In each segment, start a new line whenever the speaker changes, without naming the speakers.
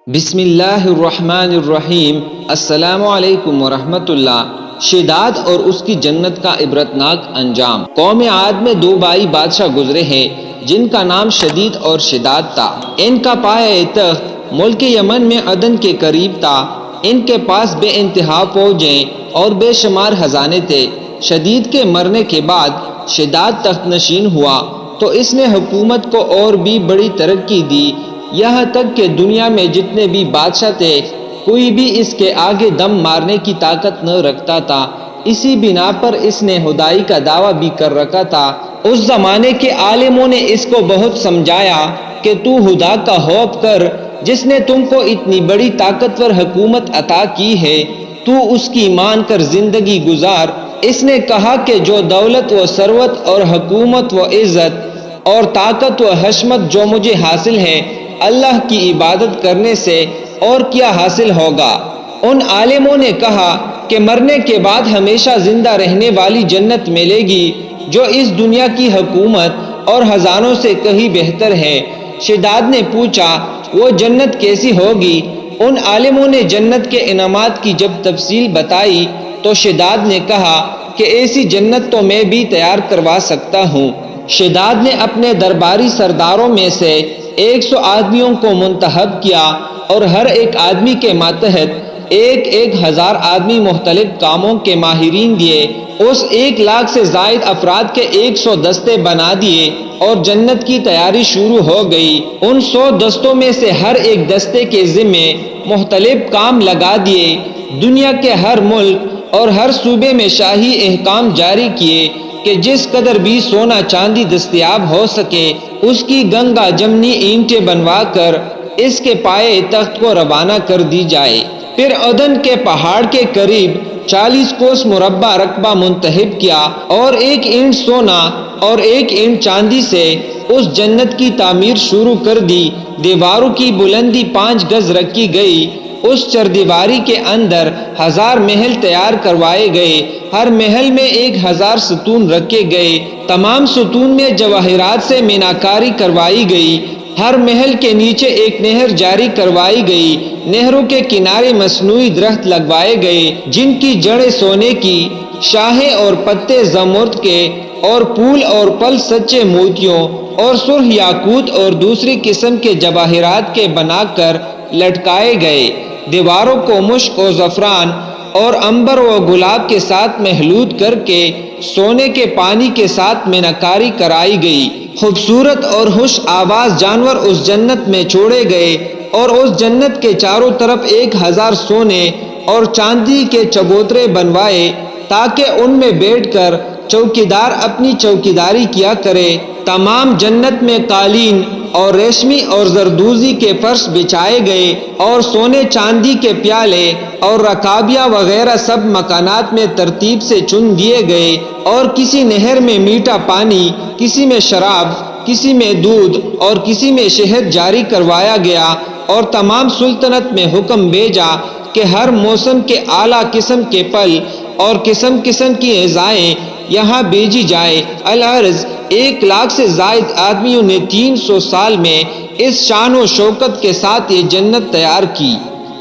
بسم اللہ الرحمن الرحیم۔ السلام علیکم ورحمۃ اللہ۔ شداد اور اس کی جنت کا عبرتناک انجام۔ قوم عاد میں دو بائی بادشاہ گزرے ہیں جن کا نام شدید اور شداد تھا۔ ان کا پایہ تخت ملک یمن میں عدن کے قریب تھا۔ ان کے پاس بے انتہا فوجیں اور بے شمار خزانے تھے۔ شدید کے مرنے کے بعد شداد تخت نشین ہوا تو اس نے حکومت کو اور بھی بڑی ترقی دی، یہاں تک کہ دنیا میں جتنے بھی بادشاہ تھے کوئی بھی اس کے آگے دم مارنے کی طاقت نہ رکھتا تھا۔ اسی بنا پر اس نے خدائی کا دعویٰ بھی کر رکھا تھا۔ اس زمانے کے عالموں نے اس کو بہت سمجھایا کہ تو خدا کا خوف کر جس نے تم کو اتنی بڑی طاقتور حکومت عطا کی ہے، تو اس کی مان کر زندگی گزار۔ اس نے کہا کہ جو دولت و ثروت اور حکومت و عزت اور طاقت و حشمت جو مجھے حاصل ہے، اللہ کی عبادت کرنے سے اور کیا حاصل ہوگا؟ ان عالموں نے کہا کہ مرنے کے بعد ہمیشہ زندہ رہنے والی جنت ملے گی جو اس دنیا کی حکومت اور خزانوں سے کہیں بہتر ہے۔ شداد نے پوچھا وہ جنت کیسی ہوگی؟ ان عالموں نے جنت کے انعامات کی جب تفصیل بتائی تو شداد نے کہا کہ ایسی جنت تو میں بھی تیار کروا سکتا ہوں۔ شداد نے اپنے درباری سرداروں میں سے 100 آدمیوں کو منتخب کیا اور ہر ایک آدمی کے ماتحت 1,000 آدمی مختلف کاموں کے ماہرین دیے۔ اس 1,00,000 سے زائد افراد کے 100 دستے بنا دیے اور جنت کی تیاری شروع ہو گئی۔ ان 100 دستوں میں سے ہر ایک دستے کے ذمے مختلف کام لگا دیے۔ دنیا کے ہر ملک اور ہر صوبے میں شاہی احکام جاری کیے کہ جس قدر بھی سونا چاندی دستیاب ہو سکے اس کی گنگا جمنی اینٹیں بنوا کر اس کے پائے تخت کو روانہ کر دی جائے۔ پھر عدن کے پہاڑ کے قریب 40 کوس مربع رقبہ منتخب کیا اور 1 اینٹ سونا اور 1 اینٹ چاندی سے اس جنت کی تعمیر شروع کر دی۔ دیواروں کی بلندی 5 گز رکھی گئی۔ اس چردیواری کے اندر 1000 محل تیار کروائے گئے۔ ہر محل میں 1000 ستون رکھے گئے۔ تمام ستون میں جواہرات سے میناکاری کروائی گئی۔ ہر محل کے نیچے ایک نہر جاری کروائی گئی۔ نہروں کے کنارے مصنوعی درخت لگوائے گئے جن کی جڑیں سونے کی، شاخیں اور پتے زمرد کے اور پھول اور پھل سچے موتیوں اور سرخ یاقوت اور دوسری قسم کے جواہرات کے بنا کر لٹکائے گئے۔ دیواروں کو مشک و زعفران اور عنبر و گلاب کے ساتھ محلول کر کے سونے کے پانی کے ساتھ میناکاری کرائی گئی۔ خوبصورت اور خوش آواز جانور اس جنت میں چھوڑے گئے اور اس جنت کے چاروں طرف 1000 سونے اور چاندی کے چبوترے بنوائے تاکہ ان میں بیٹھ کر چوکیدار اپنی چوکیداری کیا کرے۔ تمام جنت میں قالین اور ریشمی اور زردوزی کے فرش بچھائے گئے اور سونے چاندی کے پیالے اور رکابیہ وغیرہ سب مکانات میں ترتیب سے چن دیے گئے، اور کسی نہر میں میٹھا پانی، کسی میں شراب، کسی میں دودھ اور کسی میں شہد جاری کروایا گیا، اور تمام سلطنت میں حکم بھیجا کہ ہر موسم کے اعلیٰ قسم کے پھل اور قسم قسم کی غذائیں یہاں بھیجی جائے۔ العرض 1,00,000 سے زائد آدمیوں نے 300 سال میں اس شان و شوکت کے ساتھ یہ جنت تیار کی۔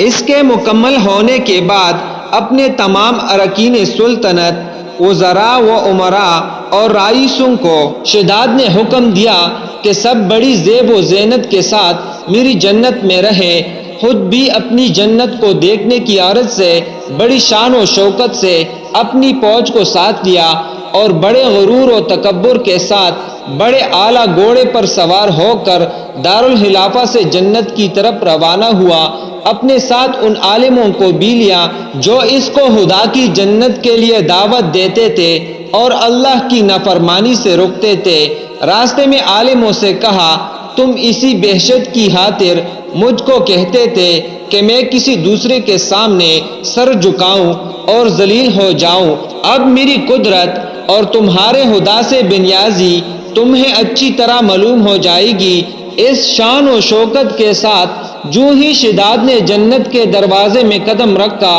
اس کے مکمل ہونے کے بعد اپنے تمام اراکین سلطنت، وزراء و امراء اور رئیسوں کو شداد نے حکم دیا کہ سب بڑی زیب و زینت کے ساتھ میری جنت میں رہے۔ خود بھی اپنی جنت کو دیکھنے کی عرض سے بڑی شان و شوکت سے اپنی فوج کو ساتھ لیا اور بڑے غرور و تکبر کے ساتھ بڑے اعلیٰ گھوڑے پر سوار ہو کر دارالخلافہ سے جنت کی طرف روانہ ہوا۔ اپنے ساتھ ان عالموں کو بھی لیا جو اس کو خدا کی جنت کے لیے دعوت دیتے تھے اور اللہ کی نافرمانی سے روکتے تھے۔ راستے میں عالموں سے کہا تم اسی بحثت کی خاطر مجھ کو کہتے تھے کہ میں کسی دوسرے کے سامنے سر جھکاؤں اور ذلیل ہو جاؤں۔ اب میری قدرت اور تمہارے خدا سے بے نیازی تمہیں اچھی طرح معلوم ہو جائے گی۔ اس شان و شوکت کے ساتھ جو ہی شداد نے جنت کے دروازے میں قدم رکھا،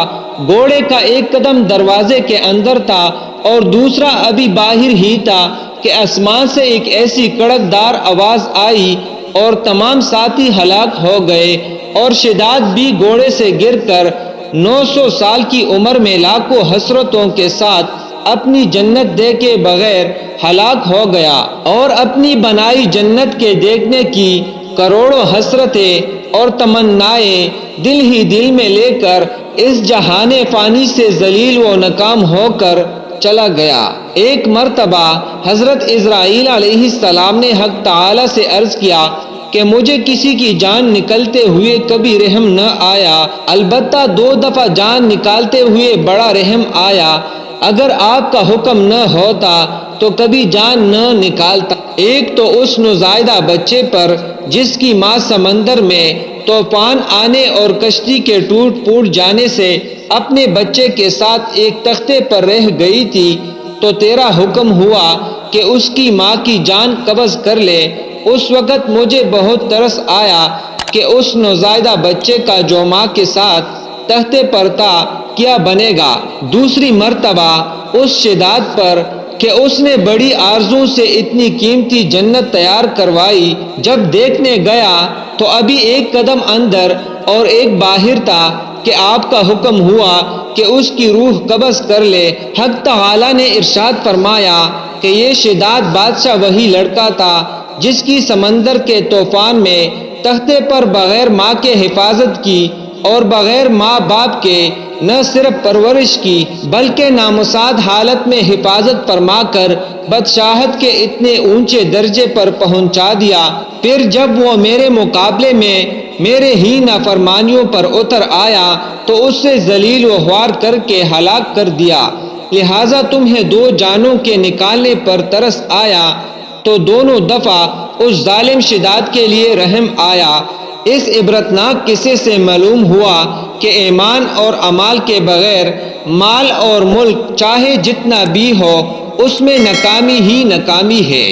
گھوڑے کا ایک قدم دروازے کے اندر تھا اور دوسرا ابھی باہر ہی تھا کہ آسمان سے ایک ایسی کڑکدار آواز آئی اور تمام ساتھی ہلاک ہو گئے، اور شداد بھی گھوڑے سے گر کر 900 سال کی عمر میں لاکھوں حسرتوں کے ساتھ اپنی جنت دیکھے بغیر ہلاک ہو گیا، اور اپنی بنائی جنت کے دیکھنے کی کروڑوں حسرتیں اور تمنائیں دل ہی دل میں لے کر اس جہان فانی سے ذلیل و ناکام ہو کر چلا گیا۔ ایک مرتبہ حضرت اسرائیل علیہ السلام نے حق تعالی سے عرض کیا کہ مجھے کسی کی جان نکلتے ہوئے کبھی رحم نہ آیا، البتہ 2 دفعہ جان نکالتے ہوئے بڑا رحم آیا، اگر آپ کا حکم نہ ہوتا تو کبھی جان نہ نکالتا۔ ایک تو اس نوزائیدہ بچے پر جس کی ماں سمندر میں طوفان آنے اور کشتی کے ٹوٹ پھوٹ جانے سے اپنے بچے کے ساتھ ایک تختے پر رہ گئی تھی، تو تیرا حکم ہوا کہ اس کی ماں کی جان قبض کر لے۔ اس وقت مجھے بہت ترس آیا کہ اس نوزائیدہ بچے کا جو ماں کے ساتھ تختے پر تھا کیا بنے گا۔ دوسری مرتبہ اس شداد پر کہ اس نے بڑی آرزو سے اتنی قیمتی جنت تیار کروائی، جب دیکھنے گیا تو ابھی ایک قدم اندر اور ایک باہر تھا کہ آپ کا حکم ہوا کہ اس کی روح قبض کر لے۔ حق تعالی نے ارشاد فرمایا کہ یہ شداد بادشاہ وہی لڑکا تھا جس کی سمندر کے طوفان میں تختے پر بغیر ماں کے حفاظت کی اور بغیر ماں باپ کے نہ صرف پرورش کی بلکہ نامساعد حالت میں حفاظت فرما کر بادشاہت کے اتنے اونچے درجے پر پہنچا دیا۔ پھر جب وہ میرے مقابلے میں میرے ہی نافرمانیوں پر اتر آیا تو اس سے ذلیل و خوار کر کے ہلاک کر دیا۔ لہٰذا تمہیں 2 جانوں کے نکالنے پر ترس آیا تو دونوں دفعہ اس ظالم شداد کے لیے رحم آیا۔ اس عبرتناک قصے سے معلوم ہوا کہ ایمان اور اعمال کے بغیر مال اور ملک چاہے جتنا بھی ہو اس میں ناکامی ہی ناکامی ہے۔